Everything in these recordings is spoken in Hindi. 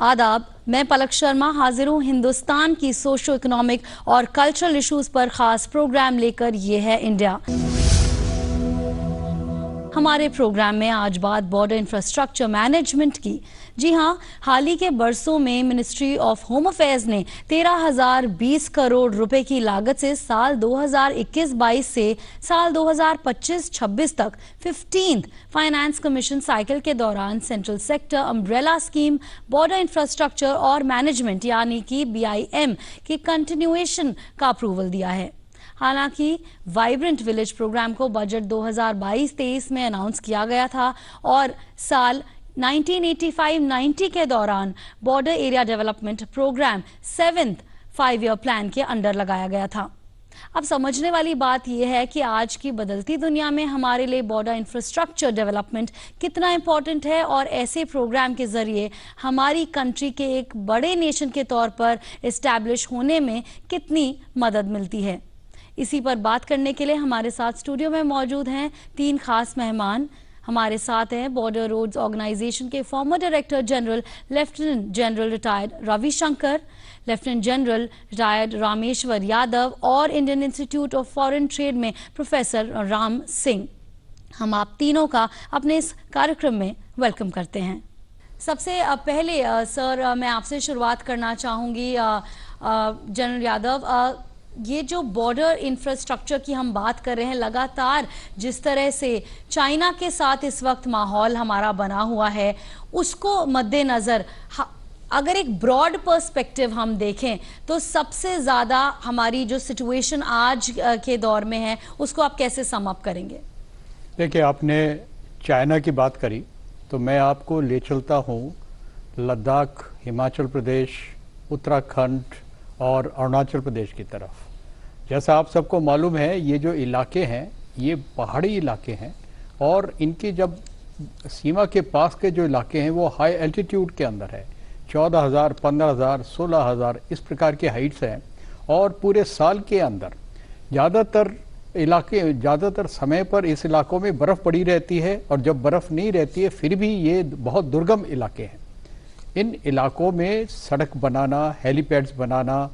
आदाब, मैं पलक शर्मा हाजिर हूँ हिंदुस्तान की सोशो इकोनॉमिक और कल्चरल इश्यूज पर खास प्रोग्राम लेकर। ये है इंडिया। हमारे प्रोग्राम में आज बात बॉर्डर इंफ्रास्ट्रक्चर मैनेजमेंट की। जी हाँ, हाल ही के बरसों में मिनिस्ट्री ऑफ होम अफेयर्स ने 13,020 करोड़ रुपए की लागत से साल 2021-22 से साल 2025-26 तक 15th फाइनेंस कमीशन साइकिल के दौरान central sector umbrella scheme border infrastructure और मैनेजमेंट यानी कि BIM की कंटिन्यूएशन का अप्रूवल दिया है। हालांकि वाइब्रेंट विलेज प्रोग्राम को बजट 2022-23 में अनाउंस किया गया था और साल 1985-90 के दौरान border area development programme 7th 5-year plan के अंडर लगाया गया था। अब समझने वाली बात यह है कि आज की बदलती दुनिया में हमारे लिए बॉर्डर इंफ्रास्ट्रक्चर डेवलपमेंट कितना इंपॉर्टेंट है और ऐसे प्रोग्राम के जरिए हमारी कंट्री के एक बड़े नेशन के तौर पर एस्टैब्लिश होने में कितनी मदद मिलती है। इसी पर बात करने के लिए हमारे साथ स्टूडियो में मौजूद हैं 3 खास मेहमान। हमारे साथ हैं बॉर्डर रोड्स ऑर्गेनाइजेशन के former director general lieutenant general retired Ravishankar, lieutenant general retired Rameshwar Yadav और Indian Institute of Foreign Trade में प्रोफेसर राम सिंह। हम आप तीनों का अपने इस कार्यक्रम में वेलकम करते हैं। सबसे पहले सर, मैं आपसे शुरुआत करना चाहूँगी। जनरल यादव, ये जो बॉर्डर इंफ्रास्ट्रक्चर की हम बात कर रहे हैं, लगातार जिस तरह से चाइना के साथ इस वक्त माहौल हमारा बना हुआ है, उसको मद्देनजर अगर एक ब्रॉड पर्सपेक्टिव हम देखें तो सबसे ज़्यादा हमारी जो सिचुएशन आज के दौर में है उसको आप कैसे सम अप करेंगे? देखिए, आपने चाइना की बात करी तो मैं आपको ले चलता हूँ लद्दाख, हिमाचल प्रदेश, उत्तराखंड और अरुणाचल प्रदेश की तरफ। जैसा आप सबको मालूम है, ये जो इलाके हैं ये पहाड़ी इलाके हैं और इनकी जब सीमा के पास के जो इलाके हैं वो हाई एल्टीट्यूड के अंदर है। 14,000, 15,000, 16,000 इस प्रकार के हाइट्स हैं और पूरे साल के अंदर ज़्यादातर समय पर इस इलाकों में बर्फ़ पड़ी रहती है और जब बर्फ़ नहीं रहती है फिर भी ये बहुत दुर्गम इलाके हैं। इन इलाकों में सड़क बनाना, हेलीपैड्स बनाना,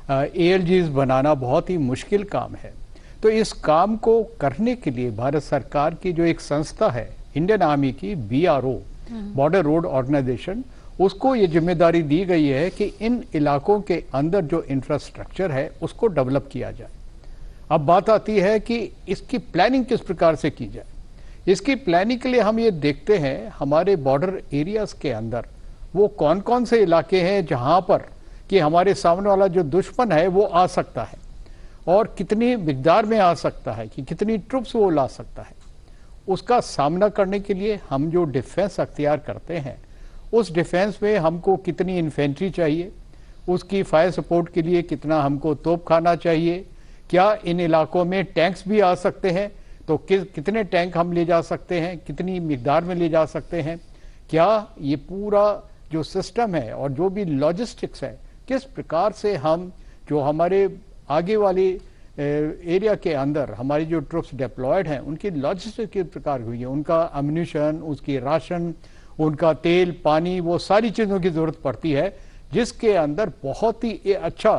ALGs बनाना बहुत ही मुश्किल काम है। तो इस काम को करने के लिए भारत सरकार की जो एक संस्था है इंडियन आर्मी की, BRO बॉर्डर रोड ऑर्गेनाइजेशन, उसको ये जिम्मेदारी दी गई है कि इन इलाकों के अंदर जो इंफ्रास्ट्रक्चर है उसको डेवलप किया जाए। अब बात आती है कि इसकी प्लानिंग किस प्रकार से की जाए। इसकी प्लानिंग के लिए हम ये देखते हैं हमारे बॉर्डर एरियाज के अंदर वो कौन कौन से इलाके हैं जहां पर कि हमारे सामने वाला जो दुश्मन है वो आ सकता है और कितनी मिकदार में आ सकता है, कि कितनी ट्रुप्स वो ला सकता है। उसका सामना करने के लिए हम जो डिफेंस अख्तियार करते हैं उस डिफेंस में हमको कितनी इन्फेंट्री चाहिए, उसकी फायर सपोर्ट के लिए कितना हमको तोपखाना चाहिए, क्या इन इलाकों में टैंक्स भी आ सकते हैं तो कितने टैंक हम ले जा सकते हैं, कितनी मिकदार में ले जा सकते हैं, क्या ये पूरा जो सिस्टम है और जो भी लॉजिस्टिक्स है किस प्रकार से हम जो हमारे आगे वाली एरिया के अंदर हमारी जो ट्रुप्स डिप्लॉयड हैं उनकी लॉजिस्टिक्स किस प्रकार हुई है, उनका अम्यूनिशन, उसकी राशन, उनका तेल, पानी, वो सारी चीज़ों की ज़रूरत पड़ती है जिसके अंदर बहुत ही अच्छा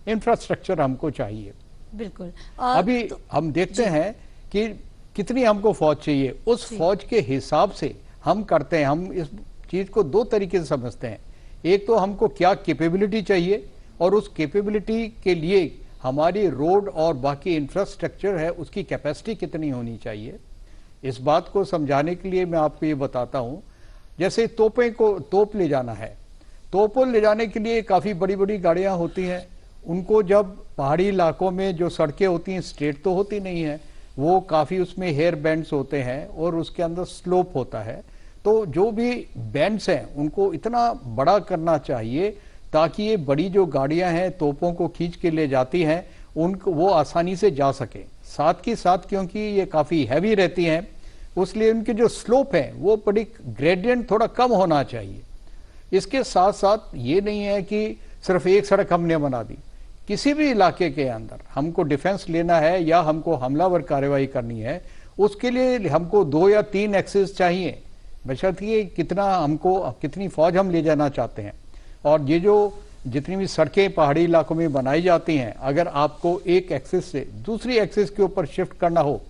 इंफ्रास्ट्रक्चर हमको चाहिए। बिल्कुल। अभी हम देखते हैं कि कितनी हमको फौज चाहिए, उस फौज के हिसाब से हम करते हैं। हम इस चीज को 2 तरीके से समझते हैं। एक तो हमको क्या कैपेबिलिटी चाहिए और उस कैपेबिलिटी के लिए हमारी रोड और बाकी इंफ्रास्ट्रक्चर है उसकी कैपेसिटी कितनी होनी चाहिए। इस बात को समझाने के लिए मैं आपको ये बताता हूँ, जैसे तोप ले जाना है, तोपों ले जाने के लिए काफ़ी बड़ी बड़ी गाड़ियाँ होती हैं। उनको जब पहाड़ी इलाकों में जो सड़कें होती हैं स्ट्रेट तो होती नहीं है, वो काफ़ी उसमें हेयर बैंड्स होते हैं और उसके अंदर स्लोप होता है। तो जो भी बैंड्स हैं उनको इतना बड़ा करना चाहिए ताकि ये बड़ी जो गाड़ियां हैं तोपों को खींच के ले जाती हैं उनको वो आसानी से जा सके। साथ ही साथ क्योंकि ये काफ़ी हैवी रहती हैं उसलिए उनके जो स्लोप है वो बड़ी ग्रेडियंट थोड़ा कम होना चाहिए। इसके साथ साथ ये नहीं है कि सिर्फ एक सड़क हमने बना दी। किसी भी इलाके के अंदर हमको डिफेंस लेना है या हमको हमलावर कार्रवाई करनी है, उसके लिए हमको 2 या 3 एक्सेस चाहिए, बशर्ते कितना हमको कितनी फौज हम ले जाना चाहते हैं। और ये जो जितनी भी सड़कें पहाड़ी इलाकों में बनाई जाती हैं, अगर आपको एक एक्सिस से दूसरी एक्सिस के ऊपर शिफ्ट करना हो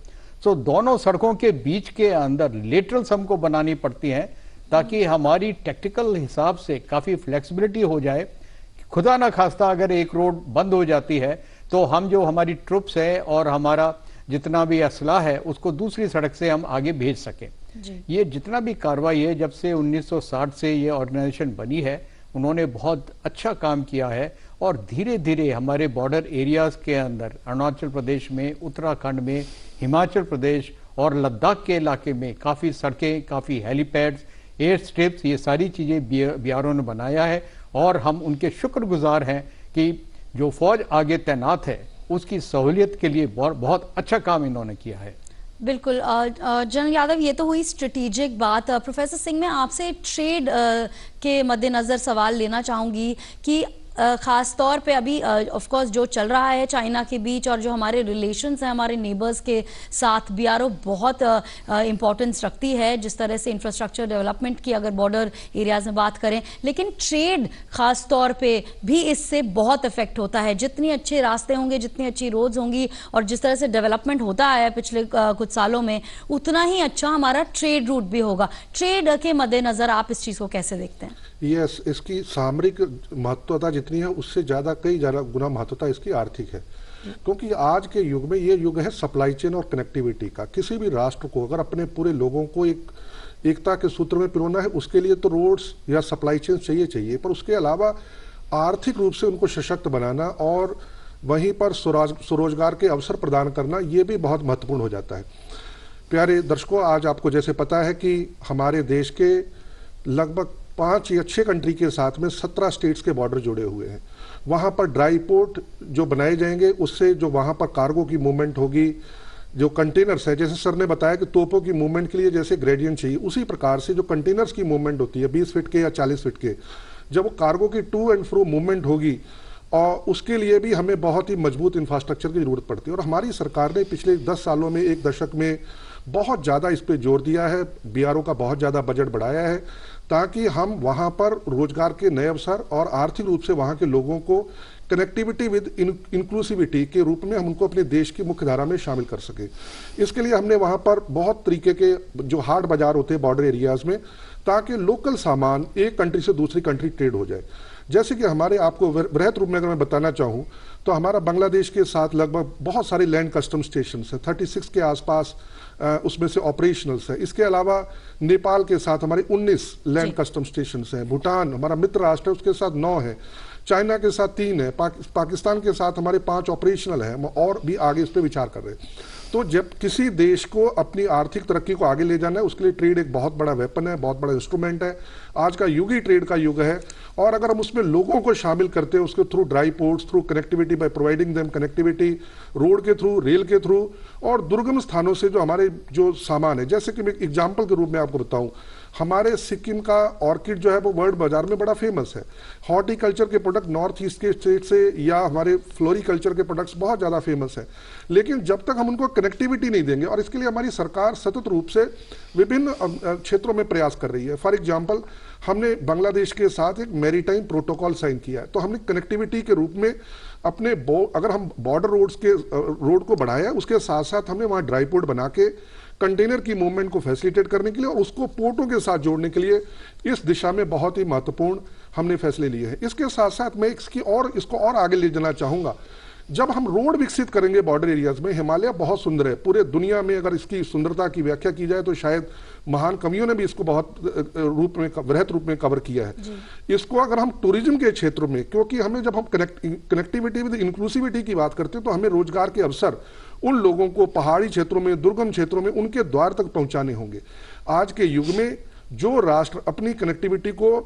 तो दोनों सड़कों के बीच के अंदर लेटरल्स हमको बनानी पड़ती हैं, ताकि हमारी टेक्निकल हिसाब से काफ़ी फ्लेक्सिबिलिटी हो जाए। खुदा ना खास्ता अगर एक रोड बंद हो जाती है तो हम जो हमारी ट्रुप्स है और हमारा जितना भी असलाह है उसको दूसरी सड़क से हम आगे भेज सकें। ये जितना भी कार्रवाई है, जब से 1960 से ये ऑर्गेनाइजेशन बनी है, उन्होंने बहुत अच्छा काम किया है और धीरे धीरे हमारे बॉर्डर एरियाज के अंदर अरुणाचल प्रदेश में, उत्तराखंड में, हिमाचल प्रदेश और लद्दाख के इलाके में काफ़ी सड़कें, काफ़ी हेलीपैड्स, एयर स्ट्रिप्स, ये सारी चीज़ें बीआरओ ने बनाया है और हम उनके शुक्रगुजार हैं कि जो फौज आगे तैनात है उसकी सहूलियत के लिए बहुत अच्छा काम इन्होंने किया है। बिल्कुल। जनरल यादव, ये तो हुई स्ट्रेटेजिक बात। प्रोफेसर सिंह, मैं आपसे ट्रेड के मद्देनज़र सवाल लेना चाहूँगी कि ख़ास तौर पे अभी ऑफ कोर्स जो चल रहा है चाइना के बीच और जो हमारे रिलेशंस हैं हमारे नेबर्स के साथ, बीआरओ बहुत इंपॉर्टेंस रखती है जिस तरह से इंफ्रास्ट्रक्चर डेवलपमेंट की अगर बॉर्डर एरियाज़ में बात करें, लेकिन ट्रेड ख़ास तौर पे भी इससे बहुत इफेक्ट होता है। जितनी अच्छे रास्ते होंगे, जितनी अच्छी रोड्स होंगी और जिस तरह से डेवलपमेंट होता है पिछले कुछ सालों में, उतना ही अच्छा हमारा ट्रेड रूट भी होगा। ट्रेड के मद्देनज़र आप इस चीज़ को कैसे देखते हैं? यस, इसकी सामरिक महत्वता जितनी है उससे ज़्यादा कई ज़्यादा गुना महत्वता इसकी आर्थिक है, क्योंकि आज के युग में ये युग है सप्लाई चेन और कनेक्टिविटी का। किसी भी राष्ट्र को अगर अपने पूरे लोगों को एकता के सूत्र में पिरोना है, उसके लिए तो रोड्स या सप्लाई चेन चाहिए, पर उसके अलावा आर्थिक रूप से उनको सशक्त बनाना और वहीं पर स्वरोजगार के अवसर प्रदान करना, ये भी बहुत महत्वपूर्ण हो जाता है। प्यारे दर्शकों, आज आपको जैसे पता है कि हमारे देश के लगभग 5 या 6 कंट्री के साथ में 17 स्टेट्स के बॉर्डर जुड़े हुए हैं। वहाँ पर ड्राई पोर्ट जो बनाए जाएंगे, उससे जो वहाँ पर कार्गो की मूवमेंट होगी, जो कंटेनर्स है, जैसे सर ने बताया कि तोपों की मूवमेंट के लिए जैसे ग्रेडियंट चाहिए, उसी प्रकार से जो कंटेनर्स की मूवमेंट होती है 20 फीट के या 40 फीट के, जब वो कार्गो की टू एंड फ्रो मूवमेंट होगी, और उसके लिए भी हमें बहुत ही मजबूत इंफ्रास्ट्रक्चर की जरूरत पड़ती है। और हमारी सरकार ने पिछले 10 सालों में, 1 दशक में बहुत ज़्यादा इस पर जोर दिया है, बीआरओ का बहुत ज़्यादा बजट बढ़ाया है, ताकि हम वहाँ पर रोजगार के नए अवसर और आर्थिक रूप से वहाँ के लोगों को कनेक्टिविटी विद इंक्लूसिविटी के रूप में हम उनको अपने देश की मुख्य धारा में शामिल कर सके। इसके लिए हमने वहाँ पर बहुत तरीके के जो हाट बाजार होते हैं बॉर्डर एरियाज में, ताकि लोकल सामान एक कंट्री से दूसरी कंट्री ट्रेड हो जाए। जैसे कि हमारे, आपको वृहत रूप में अगर मैं बताना चाहूँ तो हमारा बांग्लादेश के साथ लगभग बहुत सारे लैंड कस्टम स्टेशन हैं, 36 के आसपास उसमें से ऑपरेशनल्स है। इसके अलावा नेपाल के साथ हमारे 19 लैंड कस्टम स्टेशन हैं, भूटान हमारा मित्र राष्ट्र है, उसके साथ 9 है, चाइना के साथ 3 है, पाकिस्तान के साथ हमारे 5 ऑपरेशनल है, और भी आगे इस पर विचार कर रहे हैं। तो जब किसी देश को अपनी आर्थिक तरक्की को आगे ले जाना है, उसके लिए ट्रेड एक बहुत बड़ा वेपन है, बहुत बड़ा इंस्ट्रूमेंट है। आज का युग ही ट्रेड का युग है, और अगर हम उसमें लोगों को शामिल करते हैं, उसके through dry ports, through connectivity, by providing them connectivity, road के थ्रू, रेल के थ्रू, और दुर्गम स्थानों से जो हमारे जो सामान है, जैसे कि मैं एग्जाम्पल के रूप में आपको बताऊं, हमारे सिक्किम का ऑर्किड जो है वो वर्ल्ड बाजार में बड़ा फेमस है। हॉर्टिकल्चर के प्रोडक्ट नॉर्थ ईस्ट के स्टेट से या हमारे फ्लोरिकल्चर के प्रोडक्ट्स बहुत ज़्यादा फेमस है, लेकिन जब तक हम उनको कनेक्टिविटी नहीं देंगे, और इसके लिए हमारी सरकार सतत रूप से विभिन्न क्षेत्रों में प्रयास कर रही है। फॉर एग्जाम्पल, हमने बांग्लादेश के साथ एक मैरीटाइम प्रोटोकॉल साइन किया है, तो हमने कनेक्टिविटी के रूप में अपने अगर हम बॉर्डर रोड को बढ़ाया, उसके साथ साथ हमने वहाँ ड्राई पोर्ट बना के कंटेनर की मूवमेंट को फैसिलिटेट करने के लिए और उसको पोर्टों के साथ जोड़ने के लिए इस दिशा में बहुत ही महत्वपूर्ण हमने फैसले लिए हैं। इसके साथ साथ मैं इसको और आगे ले जाना चाहूँगा। जब हम रोड विकसित करेंगे बॉर्डर एरियाज में, हिमालय बहुत सुंदर है, पूरे दुनिया में अगर इसकी सुंदरता की व्याख्या की जाए तो शायद महान कवियों ने भी इसको बहुत वृहत रूप में कवर किया है। इसको अगर हम टूरिज्म के क्षेत्रों में, क्योंकि हमें जब हम कनेक्टिविटी विद इंक्लूसिविटी की बात करते हैं तो हमें रोजगार के अवसर उन लोगों को पहाड़ी क्षेत्रों में, दुर्गम क्षेत्रों में उनके द्वार तक पहुंचाने होंगे। आज के युग में जो राष्ट्र अपनी कनेक्टिविटी को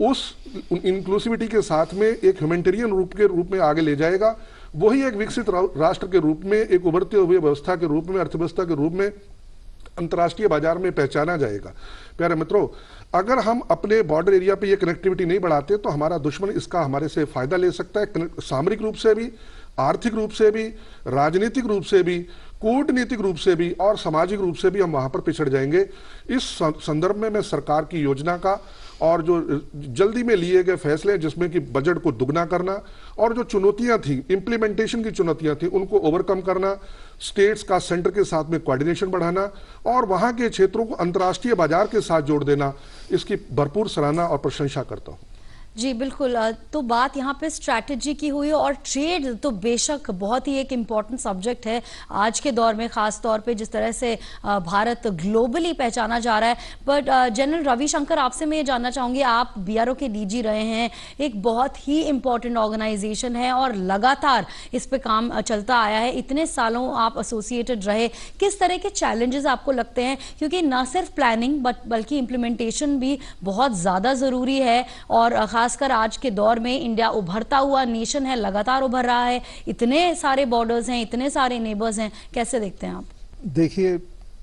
उस इंक्लूसिविटी के साथ में एक ह्यूमैनिटेरियन के रूप में आगे ले जाएगा, वही एक विकसित राष्ट्र के रूप में, एक उभरते हुए व्यवस्था के रूप में, अर्थव्यवस्था के रूप में अंतर्राष्ट्रीय बाजार में पहचाना जाएगा। प्यारे मित्रों, अगर हम अपने बॉर्डर एरिया पे ये कनेक्टिविटी नहीं बढ़ाते तो हमारा दुश्मन इसका हमारे से फायदा ले सकता है, सामरिक रूप से भी, आर्थिक रूप से भी, राजनीतिक रूप से भी। कूटनीतिक रूप से भी और सामाजिक रूप से भी हम वहां पर पिछड़ जाएंगे। इस संदर्भ में मैं सरकार की योजना का और जो जल्दी में लिए गए फैसले जिसमें कि बजट को दुगना करना और जो चुनौतियां थी, इंप्लीमेंटेशन की चुनौतियां थी, उनको ओवरकम करना, स्टेट्स का सेंटर के साथ में कोऑर्डिनेशन बढ़ाना और वहां के क्षेत्रों को अंतर्राष्ट्रीय बाजार के साथ जोड़ देना, इसकी भरपूर सराहना और प्रशंसा करता हूं। जी बिल्कुल, तो बात यहाँ पे स्ट्रैटेजी की हुई और ट्रेड तो बेशक बहुत ही एक इम्पॉर्टेंट सब्जेक्ट है आज के दौर में, खास तौर पे जिस तरह से भारत ग्लोबली पहचाना जा रहा है। बट जनरल रविशंकर, आपसे मैं ये जानना चाहूँगी, आप बीआरओ के डीजी रहे हैं, एक बहुत ही इम्पॉर्टेंट ऑर्गेनाइजेशन है और लगातार इस पे काम चलता आया है, इतने सालों आप एसोसिएटेड रहे, किस तरह के चैलेंजेस आपको लगते हैं? क्योंकि न सिर्फ प्लानिंग बल्कि इम्प्लीमेंटेशन भी बहुत ज़्यादा ज़रूरी है और खासकर आज के दौर में इंडिया उभरता हुआ नेशन है, लगातार उभर रहा है, इतने सारे बॉर्डर्स हैं, इतने सारे नेबर्स हैं, कैसे देखते हैं आप? देखिए,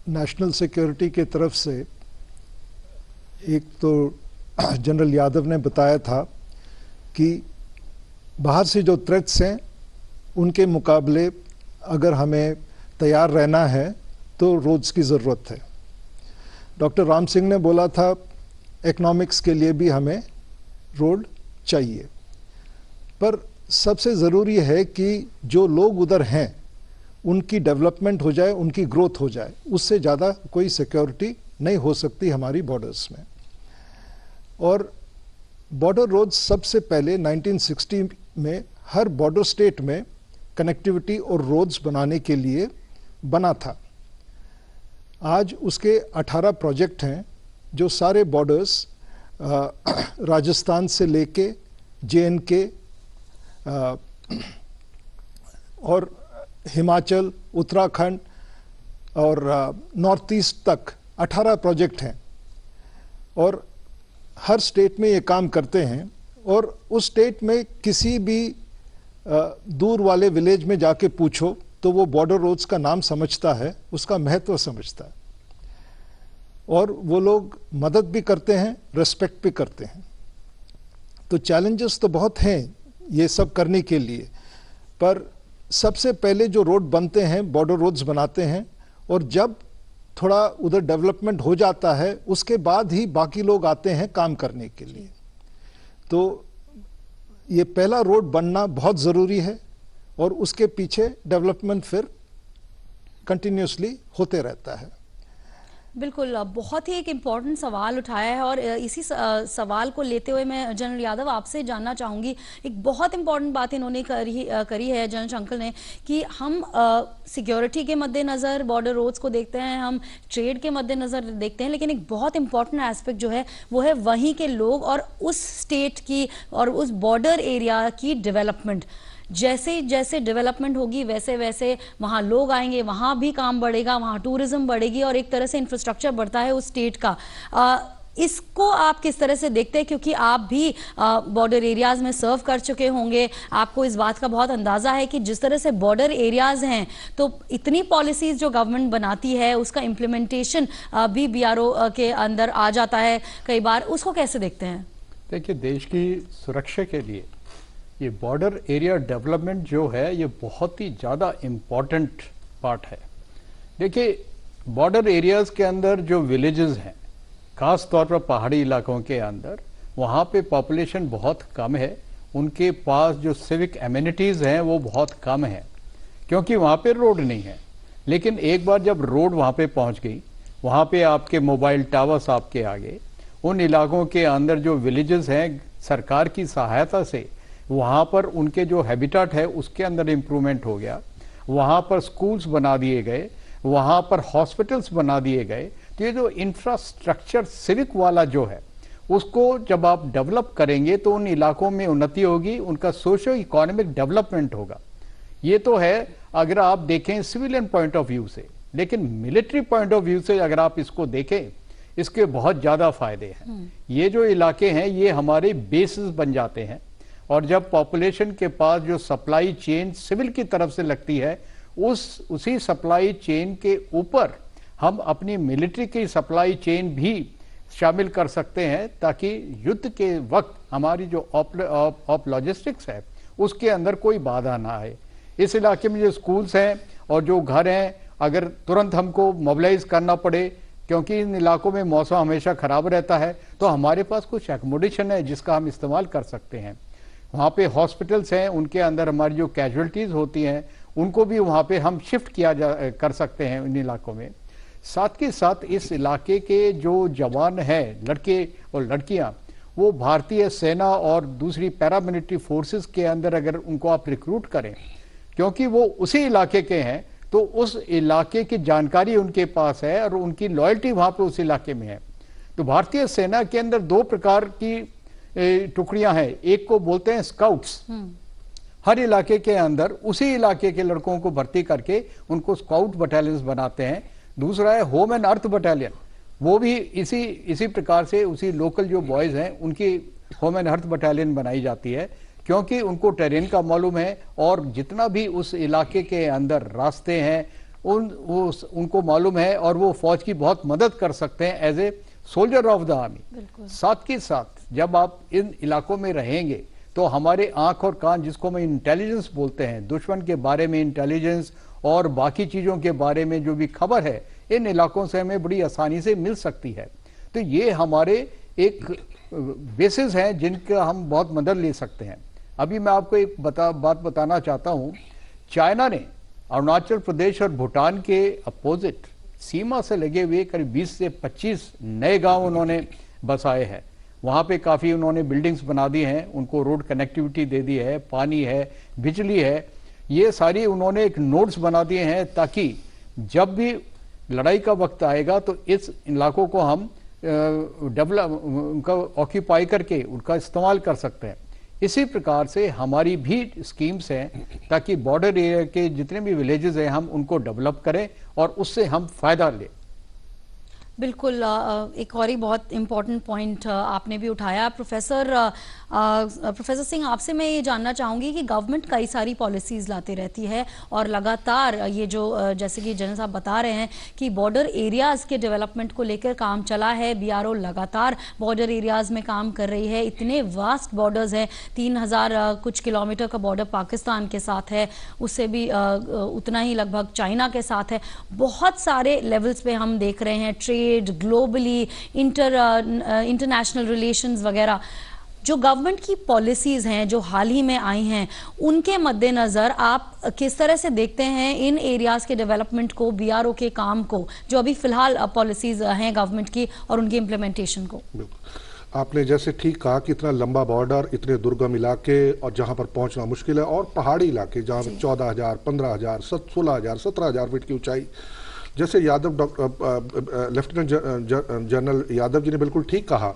नेशनल सिक्योरिटी के तरफ से एक तो जनरल यादव ने बताया था कि बाहर से जो थ्रेट्स हैं उनके मुकाबले अगर हमें तैयार रहना है तो रोड्स की ज़रूरत है। डॉक्टर राम सिंह ने बोला था इकोनॉमिक्स के लिए भी हमें रोड चाहिए, पर सबसे ज़रूरी है कि जो लोग उधर हैं उनकी डेवलपमेंट हो जाए, उनकी ग्रोथ हो जाए, उससे ज़्यादा कोई सिक्योरिटी नहीं हो सकती हमारी बॉर्डर्स में। और बॉर्डर रोड्स सबसे पहले 1960 में हर बॉर्डर स्टेट में कनेक्टिविटी और रोड्स बनाने के लिए बना था। आज उसके 18 प्रोजेक्ट हैं जो सारे बॉर्डर्स राजस्थान से लेके JNK और हिमाचल, उत्तराखंड और नॉर्थ ईस्ट तक 18 प्रोजेक्ट हैं और हर स्टेट में ये काम करते हैं। और उस स्टेट में किसी भी दूर वाले विलेज में जाके पूछो तो वो बॉर्डर रोड्स का नाम समझता है, उसका महत्व समझता है और वो लोग मदद भी करते हैं, रेस्पेक्ट भी करते हैं। तो चैलेंजेस तो बहुत हैं ये सब करने के लिए, पर सबसे पहले जो रोड बनते हैं बॉर्डर रोड्स बनाते हैं और जब थोड़ा उधर डेवलपमेंट हो जाता है उसके बाद ही बाकी लोग आते हैं काम करने के लिए। तो ये पहला रोड बनना बहुत ज़रूरी है और उसके पीछे डेवलपमेंट फिर कंटिन्यूसली होते रहता है। बिल्कुल, बहुत ही एक इम्पॉर्टेंट सवाल उठाया है और इसी सवाल को लेते हुए मैं जनरल यादव आपसे जानना चाहूँगी, एक बहुत इम्पॉर्टेंट बात इन्होंने करी है जनरल शंकर ने कि हम सिक्योरिटी के मद्देनज़र बॉर्डर रोड्स को देखते हैं, हम ट्रेड के मद्देनज़र देखते हैं, लेकिन एक बहुत इम्पॉर्टेंट एस्पेक्ट जो है वो है वहीं के लोग और उस स्टेट की और उस बॉर्डर एरिया की डेवलपमेंट। जैसे जैसे डेवलपमेंट होगी वैसे वैसे वहाँ लोग आएंगे, वहाँ भी काम बढ़ेगा, वहाँ टूरिज्म बढ़ेगी और एक तरह से इंफ्रास्ट्रक्चर बढ़ता है उस स्टेट का। इसको आप किस तरह से देखते हैं? क्योंकि आप भी बॉर्डर एरियाज में सर्व कर चुके होंगे, आपको इस बात का बहुत अंदाजा है कि जिस तरह से बॉर्डर एरियाज हैं तो इतनी पॉलिसीज जो गवर्नमेंट बनाती है उसका इम्प्लीमेंटेशन भी बीआरओ के अंदर आ जाता है कई बार, उसको कैसे देखते हैं? देखिए, देश की सुरक्षा के लिए ये बॉर्डर एरिया डेवलपमेंट जो है ये बहुत ही ज़्यादा इम्पॉर्टेंट पार्ट है। देखिए, बॉर्डर एरियाज़ के अंदर जो विलेजेस हैं, ख़ास तौर पर पहाड़ी इलाकों के अंदर, वहाँ पे पॉपुलेशन बहुत कम है, उनके पास जो सिविक एमिनिटीज़ हैं वो बहुत कम है क्योंकि वहाँ पे रोड नहीं है। लेकिन एक बार जब रोड वहाँ पे पहुँच गई, वहाँ पे आपके मोबाइल टावर्स आपके आगे, उन इलाकों के अंदर जो विलेजेस हैं सरकार की सहायता से वहाँ पर उनके जो हैबिटेट है उसके अंदर इम्प्रूवमेंट हो गया, वहाँ पर स्कूल्स बना दिए गए, वहाँ पर हॉस्पिटल्स बना दिए गए। तो ये जो इंफ्रास्ट्रक्चर सिविक वाला जो है उसको जब आप डेवलप करेंगे तो उन इलाकों में उन्नति होगी, उनका सोशो इकोनॉमिक डेवलपमेंट होगा। ये तो है अगर आप देखें सिविलियन पॉइंट ऑफ व्यू से, लेकिन मिलिट्री पॉइंट ऑफ व्यू से अगर आप इसको देखें इसके बहुत ज़्यादा फायदे हैं। ये जो इलाके हैं ये हमारे बेसिस बन जाते हैं और जब पॉपुलेशन के पास जो सप्लाई चेन सिविल की तरफ से लगती है उसी सप्लाई चेन के ऊपर हम अपनी मिलिट्री की सप्लाई चेन भी शामिल कर सकते हैं ताकि युद्ध के वक्त हमारी जो ऑप लॉजिस्टिक्स है उसके अंदर कोई बाधा ना आए। इस इलाके में जो स्कूल्स हैं और जो घर हैं अगर तुरंत हमको मोबिलाइज करना पड़े, क्योंकि इन इलाकों में मौसम हमेशा खराब रहता है, तो हमारे पास कुछ एकोमोडेशन है जिसका हम इस्तेमाल कर सकते हैं। वहाँ पे हॉस्पिटल्स हैं, उनके अंदर हमारी जो कैजुअलिटीज़ होती हैं उनको भी वहाँ पे हम शिफ्ट कर सकते हैं इन इलाकों में। साथ के साथ इस इलाके के जो जवान हैं, लड़के और लड़कियाँ, वो भारतीय सेना और दूसरी पैरामिलिट्री फोर्सेस के अंदर अगर उनको आप रिक्रूट करें, क्योंकि वो उसी इलाके के हैं, तो उस इलाके की जानकारी उनके पास है और उनकी लॉयल्टी वहाँ पे उस इलाके में है। तो भारतीय सेना के अंदर दो प्रकार की टुकड़ियां हैं। एक को बोलते हैं स्काउट्स, हर इलाके के अंदर उसी इलाके के लड़कों को भर्ती करके उनको स्काउट बटालियंस बनाते हैं। दूसरा है होम एंड अर्थ बटालियन, वो भी इसी प्रकार से उसी लोकल जो बॉयज हैं उनकी होम एंड अर्थ बटालियन बनाई जाती है, क्योंकि उनको टेरेन का मालूम है और जितना भी उस इलाके के अंदर रास्ते हैं उनको मालूम है और वो फौज की बहुत मदद कर सकते हैं as a soldier of the army. साथ के साथ जब आप इन इलाकों में रहेंगे तो हमारे आंख और कान, जिसको हम इंटेलिजेंस बोलते हैं, दुश्मन के बारे में इंटेलिजेंस और बाकी चीज़ों के बारे में जो भी खबर है, इन इलाकों से हमें बड़ी आसानी से मिल सकती है। तो ये हमारे एक बेसिस हैं जिनका हम बहुत मदद ले सकते हैं। अभी मैं आपको एक बात बताना चाहता हूँ। चाइना ने अरुणाचल प्रदेश और भूटान के अपोजिट सीमा से लगे हुए करीब 20 से 25 नए गांव उन्होंने बसाए हैं। वहाँ पे काफ़ी उन्होंने बिल्डिंग्स बना दी हैं, उनको रोड कनेक्टिविटी दे दी है, पानी है, बिजली है, ये सारी उन्होंने एक नोड्स बना दिए हैं ताकि जब भी लड़ाई का वक्त आएगा तो इस इलाकों को हम उनका ऑक्यूपाई करके उनका इस्तेमाल कर सकते हैं। इसी प्रकार से हमारी भी स्कीम्स हैं ताकि बॉर्डर एरिया के जितने भी विलेजेस हैं हम उनको डेवलप करें और उससे हम फायदा लें। बिल्कुल, एक और ही बहुत इम्पोर्टेंट पॉइंट आपने भी उठाया प्रोफेसर सिंह, आपसे मैं ये जानना चाहूँगी कि गवर्नमेंट कई सारी पॉलिसीज़ लाते रहती है और लगातार ये जो जैसे कि जनरल साहब बता रहे हैं कि बॉर्डर एरियाज़ के डेवलपमेंट को लेकर काम चला है। बीआरओ लगातार बॉर्डर एरियाज़ में काम कर रही है। इतने वास्ट बॉर्डर्स हैं, 3000 कुछ किलोमीटर का बॉर्डर पाकिस्तान के साथ है, उससे भी उतना ही लगभग चाइना के साथ है। बहुत सारे लेवल्स पे हम देख रहे हैं, ट्रेड, ग्लोबली, इंटरनेशनल रिलेशंस वगैरह। जो गवर्नमेंट की पॉलिसीज हैं जो हाल ही में आई हैं, उनके मद्देनजर आप किस तरह से देखते हैं इन एरियाज के डेवलपमेंट को, बीआरओ के काम को, जो अभी फिलहाल पॉलिसीज हैं गवर्नमेंट की, और उनकी इम्प्लीमेंटेशन को? आपने जैसे ठीक कहा कि इतना लंबा बॉर्डर, इतने दुर्गम इलाके और जहां पर पहुंचना मुश्किल है, और पहाड़ी इलाके जहां 14,000, 15,000, 16,000, 17,000 फीट की ऊंचाई, जैसे लेफ्टिनेंट जनरल यादव जी ने बिल्कुल ठीक कहा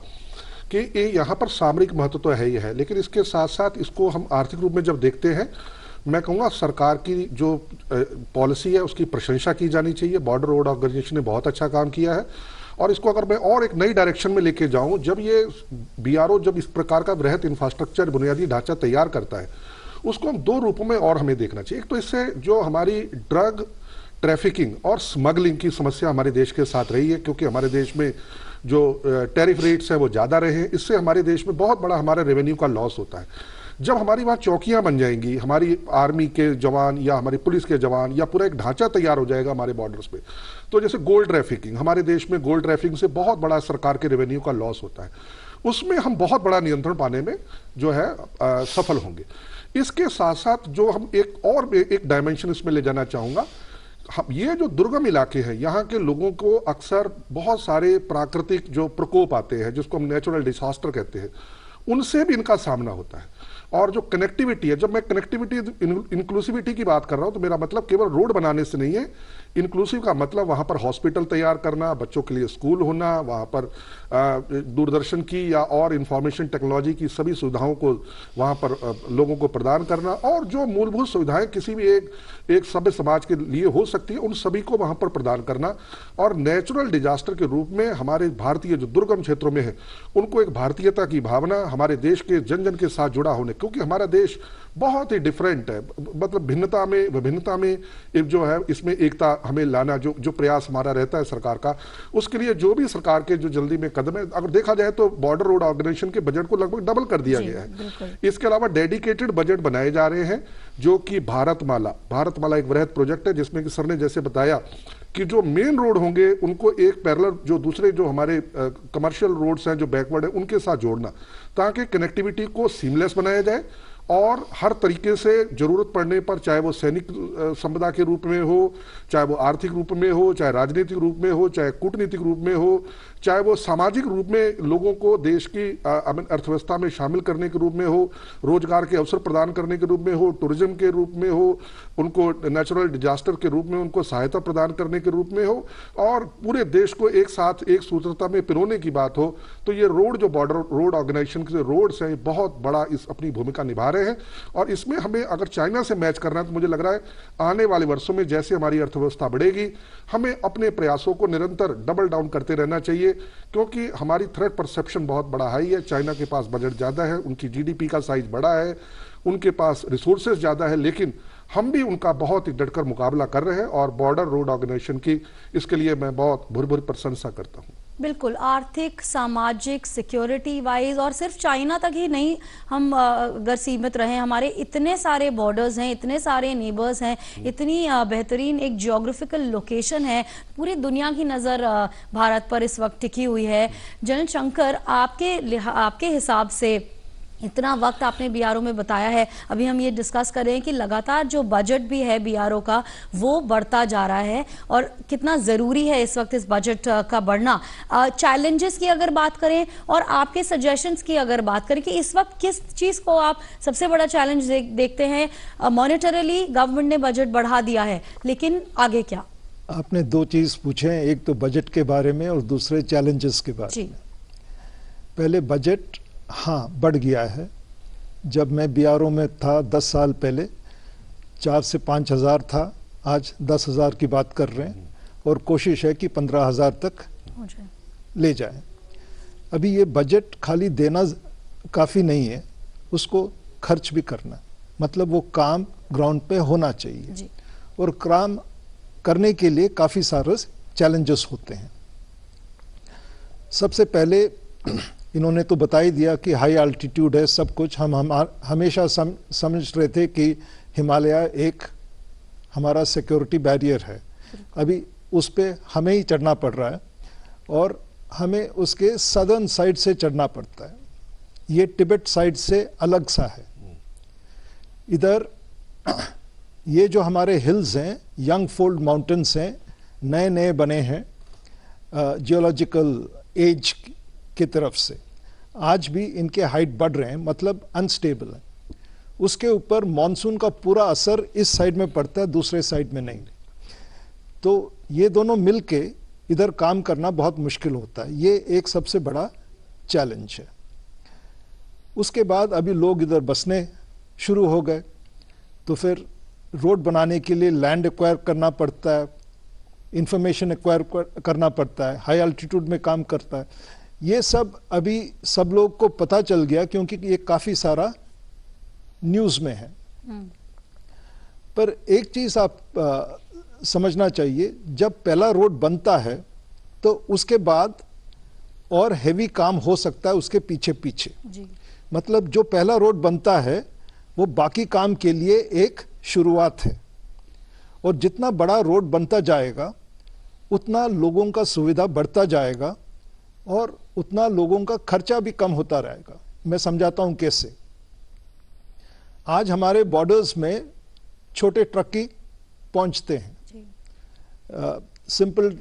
कि ये यहाँ पर सामरिक महत्व तो है ही है, लेकिन इसके साथ साथ इसको हम आर्थिक रूप में जब देखते हैं, मैं कहूँगा सरकार की जो पॉलिसी है उसकी प्रशंसा की जानी चाहिए। बॉर्डर रोड ऑर्गेनाइजेशन ने बहुत अच्छा काम किया है, और इसको अगर मैं और एक नई डायरेक्शन में लेके जाऊं, जब ये बीआरओ जब इस प्रकार का बृहत इंफ्रास्ट्रक्चर, बुनियादी ढांचा तैयार करता है, उसको हम दो रूपों में और हमें देखना चाहिए। एक तो इससे जो हमारी ड्रग ट्रैफिकिंग और स्मगलिंग की समस्या हमारे देश के साथ रही है, क्योंकि हमारे देश में जो टैरिफ रेट्स हैं वो ज़्यादा रहे हैं, इससे हमारे देश में बहुत बड़ा हमारे रेवेन्यू का लॉस होता है। जब हमारी वहाँ चौकियाँ बन जाएंगी, हमारी आर्मी के जवान या हमारी पुलिस के जवान, या पूरा एक ढांचा तैयार हो जाएगा हमारे बॉर्डर्स पे, तो जैसे गोल्ड ट्रैफिकिंग, हमारे देश में गोल्ड ट्रैफिकिंग से बहुत बड़ा सरकार के रेवेन्यू का लॉस होता है, उसमें हम बहुत बड़ा नियंत्रण पाने में जो है सफल होंगे। इसके साथ साथ जो हम एक डायमेंशन इसमें ले जाना चाहूँगा, ये जो दुर्गम इलाके हैं, यहाँ के लोगों को अक्सर बहुत सारे प्राकृतिक जो प्रकोप आते हैं, जिसको हम नेचुरल डिजास्टर कहते हैं, उनसे भी इनका सामना होता है। और जो कनेक्टिविटी है, जब मैं कनेक्टिविटी इंक्लूसिविटी की बात कर रहा हूं, तो मेरा मतलब केवल रोड बनाने से नहीं है। इंक्लूसिव का मतलब वहां पर हॉस्पिटल तैयार करना, बच्चों के लिए स्कूल होना, वहां पर दूरदर्शन की या और इंफॉर्मेशन टेक्नोलॉजी की सभी सुविधाओं को वहां पर लोगों को प्रदान करना, और जो मूलभूत सुविधाएं किसी भी एक सभ्य समाज के लिए हो सकती है, उन सभी को वहां पर प्रदान करना। और नेचुरल डिजास्टर के रूप में हमारे भारतीय जो दुर्गम क्षेत्रों में है, उनको एक भारतीयता की भावना, हमारे देश के जन जन के साथ जुड़ा होने, क्योंकि हमारा देश बहुत ही डिफरेंट है, मतलब विभिन्नता में एक जो है इसमें एकता हमें लाना, जो प्रयास हमारा रहता है सरकार का, उसके लिए जो भी सरकार के जो जल्दी में कदम है, अगर देखा जाए तो बॉर्डर रोड ऑर्गेनाइजेशन के बजट को लगभग डबल कर दिया गया है। इसके अलावा डेडिकेटेड बजट बनाए जा रहे हैं, जो कि भारतमाला एक वृहद प्रोजेक्ट है, जिसमें कि सर ने जैसे बताया कि जो मेन रोड होंगे उनको एक पैरेलल जो दूसरे जो हमारे कमर्शियल रोड्स हैं जो बैकवर्ड है उनके साथ जोड़ना, ताकि कनेक्टिविटी को सीमलेस बनाया जाए और हर तरीके से जरूरत पड़ने पर, चाहे वो सैनिक संपदा के रूप में हो, चाहे वो आर्थिक रूप में हो, चाहे राजनीतिक रूप में हो, चाहे कूटनीतिक रूप में हो, चाहे वो सामाजिक रूप में लोगों को देश की अर्थव्यवस्था में शामिल करने के रूप में हो, रोजगार के अवसर प्रदान करने के रूप में हो, टूरिज्म के रूप में हो, उनको नेचुरल डिजास्टर के रूप में उनको सहायता प्रदान करने के रूप में हो, और पूरे देश को एक साथ एक सूत्रता में पिरोने की बात हो, तो ये रोड जो बॉर्डर रोड ऑर्गेनाइजेशन के रोड्स हैं बहुत बड़ा इस अपनी भूमिका निभा रहे हैं। और इसमें हमें अगर चाइना से मैच करना है तो मुझे लग रहा है आने वाले वर्षों में जैसे हमारी अर्थव्यवस्था बढ़ेगी, हमें अपने प्रयासों को निरंतर डबल डाउन करते रहना चाहिए, क्योंकि हमारी थ्रेट परसेप्शन बहुत बड़ा हाई है। चाइना के पास बजट ज्यादा है, उनकी जीडीपी का साइज बड़ा है, उनके पास रिसोर्सेज ज्यादा है, लेकिन हम भी उनका बहुत ही डटकर मुकाबला कर रहे हैं। और बॉर्डर रोड ऑर्गेनाइजेशन की इसके लिए मैं बहुत भुरभुर प्रशंसा करता हूं। बिल्कुल, आर्थिक, सामाजिक, सिक्योरिटी वाइज, और सिर्फ चाइना तक ही नहीं हम अगर सीमित रहे, हमारे इतने सारे बॉर्डर्स हैं, इतने सारे नेबर्स हैं, इतनी बेहतरीन एक ज्योग्राफिकल लोकेशन है, पूरी दुनिया की नज़र भारत पर इस वक्त टिकी हुई है। जनरल शंकर, आपके हिसाब से इतना वक्त आपने बीआरओ में बताया है, अभी हम ये डिस्कस कर रहे हैं कि लगातार जो बजट भी है बीआरओ का वो बढ़ता जा रहा है, और कितना ज़रूरी है इस वक्त इस बजट का बढ़ना। चैलेंजेस की अगर बात करें और आपके सजेशंस की अगर बात करें कि इस वक्त किस चीज़ को आप सबसे बड़ा चैलेंज देखते हैं? मॉनेटरली गवर्नमेंट ने बजट बढ़ा दिया है, लेकिन आगे क्या? आपने दो चीज़ पूछे हैं, एक तो बजट के बारे में और दूसरे चैलेंजेस के बारे में। पहले बजट, हाँ, बढ़ गया है। जब मैं बीआरओ में था 10 साल पहले 4 से 5 हज़ार था, आज 10 हज़ार की बात कर रहे हैं, और कोशिश है कि 15 हज़ार तक ले जाए। अभी ये बजट खाली देना काफ़ी नहीं है, उसको खर्च भी करना, मतलब वो काम ग्राउंड पे होना चाहिए, और काम करने के लिए काफ़ी सारे चैलेंजेस होते हैं। सबसे पहले इन्होंने तो बता ही दिया कि हाई अल्टीट्यूड है सब कुछ। हम हमेशा समझ रहे थे कि हिमालय एक हमारा सिक्योरिटी बैरियर है, अभी उस पे हमें ही चढ़ना पड़ रहा है, और हमें उसके सदर्न साइड से चढ़ना पड़ता है। ये तिब्बत साइड से अलग सा है। इधर ये जो हमारे हिल्स हैं, यंग फोल्ड माउंटेन्स हैं, नए नए बने हैं जियोलॉजिकल एज की तरफ से, आज भी इनके हाइट बढ़ रहे हैं, मतलब अनस्टेबल है। उसके ऊपर मॉनसून का पूरा असर इस साइड में पड़ता है, दूसरे साइड में नहीं। तो ये दोनों मिलके इधर काम करना बहुत मुश्किल होता है, ये एक सबसे बड़ा चैलेंज है। उसके बाद अभी लोग इधर बसने शुरू हो गए, तो फिर रोड बनाने के लिए लैंड एक्वायर करना पड़ता है, इंफॉर्मेशन एक्वायर करना पड़ता है, हाई अल्टीट्यूड में काम करता है। ये सब अभी सब लोग को पता चल गया, क्योंकि ये काफ़ी सारा न्यूज़ में है। पर एक चीज़ आप समझना चाहिए, जब पहला रोड बनता है तो उसके बाद और हेवी काम हो सकता है उसके पीछे पीछे। मतलब जो पहला रोड बनता है वो बाकी काम के लिए एक शुरुआत है, और जितना बड़ा रोड बनता जाएगा उतना लोगों का सुविधा बढ़ता जाएगा, और उतना लोगों का खर्चा भी कम होता रहेगा। मैं समझाता हूं कैसे। आज हमारे बॉर्डर्स में छोटे ट्रक ही पहुंचते हैं। सिंपल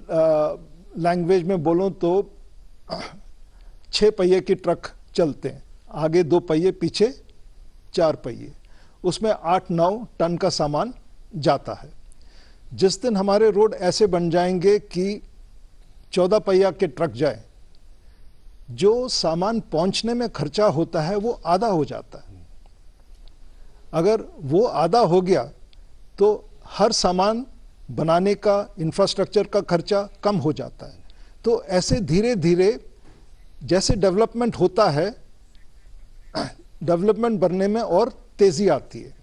लैंग्वेज में बोलूं तो 6 पहिए की ट्रक चलते हैं, आगे 2 पहिए, पीछे 4 पहिए, उसमें 8-9 टन का सामान जाता है। जिस दिन हमारे रोड ऐसे बन जाएंगे कि 14 पहिया के ट्रक जाए, जो सामान पहुंचने में खर्चा होता है वो आधा हो जाता है। अगर वो आधा हो गया तो हर सामान बनाने का, इंफ्रास्ट्रक्चर का खर्चा कम हो जाता है। तो ऐसे धीरे धीरे जैसे डेवलपमेंट होता है, डेवलपमेंट बनने में और तेजी आती है।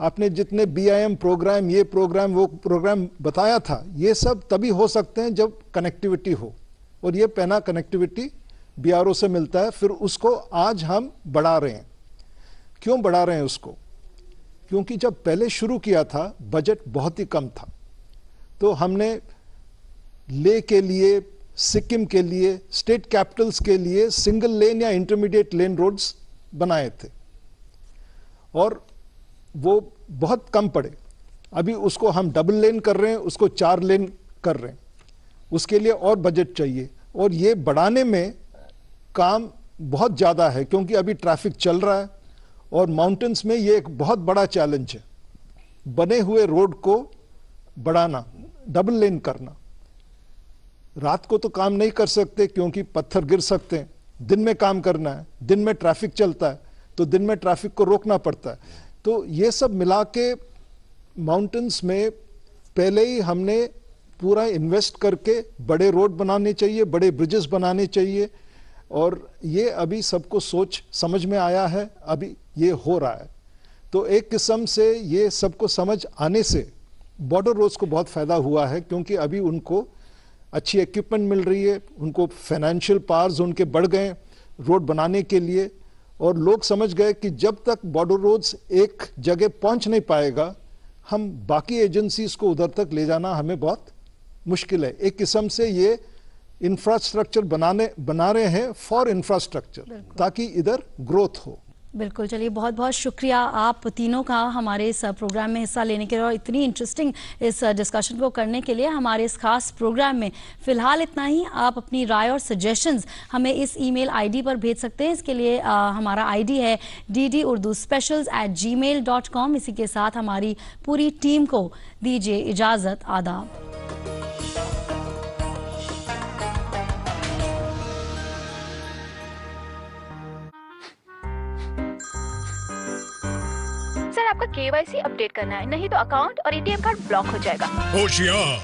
आपने जितने BIM प्रोग्राम, ये प्रोग्राम, वो प्रोग्राम बताया था, ये सब तभी हो सकते हैं जब कनेक्टिविटी हो, और ये पहला कनेक्टिविटी BRO से मिलता है। फिर उसको आज हम बढ़ा रहे हैं। क्यों बढ़ा रहे हैं उसको? क्योंकि जब पहले शुरू किया था बजट बहुत ही कम था, तो हमने ले के लिए, सिक्किम के लिए, स्टेट कैपिटल्स के लिए सिंगल लेन या इंटरमीडिएट लेन रोड्स बनाए थे और वो बहुत कम पड़े। अभी उसको हम डबल लेन कर रहे हैं, उसको 4 लेन कर रहे हैं। उसके लिए और बजट चाहिए, और ये बढ़ाने में काम बहुत ज़्यादा है क्योंकि अभी ट्रैफिक चल रहा है और माउंटेन्स में ये एक बहुत बड़ा चैलेंज है, बने हुए रोड को बढ़ाना, डबल लेन करना। रात को तो काम नहीं कर सकते क्योंकि पत्थर गिर सकते हैं, दिन में काम करना है, दिन में ट्रैफिक चलता है तो दिन में ट्रैफिक को रोकना पड़ता है। तो ये सब मिला के माउंटेन्स में पहले ही हमने पूरा इन्वेस्ट करके बड़े रोड बनाने चाहिए, बड़े ब्रिजेस बनाने चाहिए, और ये अभी सबको सोच समझ में आया है, अभी ये हो रहा है। तो एक किस्म से ये सबको समझ आने से बॉर्डर रोड्स को बहुत फायदा हुआ है क्योंकि अभी उनको अच्छी इक्विपमेंट मिल रही है, उनको फाइनेंशियल पावर्स उनके बढ़ गए रोड बनाने के लिए, और लोग समझ गए कि जब तक बॉर्डर रोड्स एक जगह पहुंच नहीं पाएगा, हम बाकी एजेंसीज को उधर तक ले जाना हमें बहुत मुश्किल है। एक किस्म से ये इंफ्रास्ट्रक्चर बना रहे हैं फॉर इंफ्रास्ट्रक्चर, ताकि इधर ग्रोथ हो। बिल्कुल, चलिए बहुत बहुत शुक्रिया आप तीनों का हमारे इस प्रोग्राम में हिस्सा लेने के लिए और इतनी इंटरेस्टिंग इस डिस्कशन को करने के लिए। हमारे इस खास प्रोग्राम में फ़िलहाल इतना ही। आप अपनी राय और सजेशंस हमें इस ईमेल आईडी पर भेज सकते हैं। इसके लिए हमारा आईडी है ddurduspecials@gmail.com। इसी के साथ हमारी पूरी टीम को दीजिए इजाज़त। आदाब। आपका KYC अपडेट करना है, नहीं तो अकाउंट और ATM कार्ड ब्लॉक हो जाएगा। होशियार,